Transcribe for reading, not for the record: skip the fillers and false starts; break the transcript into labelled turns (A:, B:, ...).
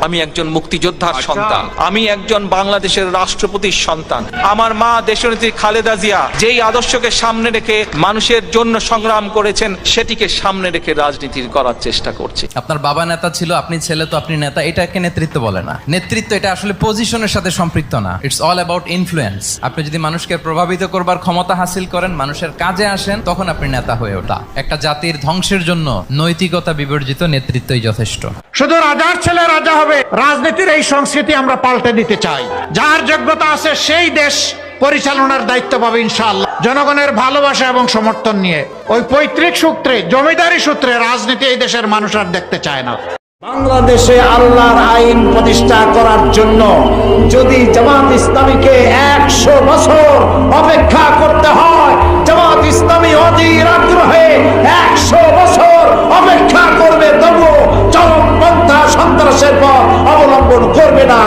A: আমি একজন মুক্তিযোদ্ধার সন্তান, আমি একজন বাংলাদেশের রাষ্ট্রপতির সন্তান। আমার মা দেশনেত্রী খালেদা জিয়া যেই আদর্শকে সামনে রেখে মানুষের জন্য সংগ্রাম করেছেন, সেটিকে সামনে রেখে রাজনীতি করার চেষ্টা করছে।
B: আপনার বাবা নেতা ছিল, আপনি ছেলে, তো আপনি নেতা। এটাকে নেতৃত্ব বলে না। নেতৃত্ব এটা আসলে পজিশনের সাথে সম্পৃক্ত না। It's all about influence. আপনি যদি মানুষকে প্রভাবিত করবার ক্ষমতা হাসিল করেন, মানুষের কাজে আসেন, তখন আপনি নেতা হয়ে ওঠা। একটা জাতির ধ্বংসের জন্য নৈতিকতা বিবর্জিত নেতৃত্বই যথেষ্ট।
C: শুধু রাজার ছেলে রাজা হবে, রাজনীতির এই সংস্কৃতি আমরা পাল্টে দিতে চাই। যার যোগ্যতা আছে সেই দেশ পরিচালনার দায়িত্ব পাবে ইনশাআল্লাহ, জনগণের ভালোবাসা এবং সমর্থন নিয়ে। ওই পৈতৃক সূত্রে, জমিদারি সূত্রে রাজনীতি এই দেশের মানুষ আর দেখতে চায় না।
D: বাংলাদেশে আল্লাহর আইন প্রতিষ্ঠা করার জন্য যদি জামাত ইসলামীকে 100 বছর অপেক্ষা করতে হয়, জামাত ইসলামী অধীর আগ্রহে 100 বছর অপেক্ষা করবে, তবুও চরমপন্থা সন্ত্রাসের পথ অবলম্বন করবে না।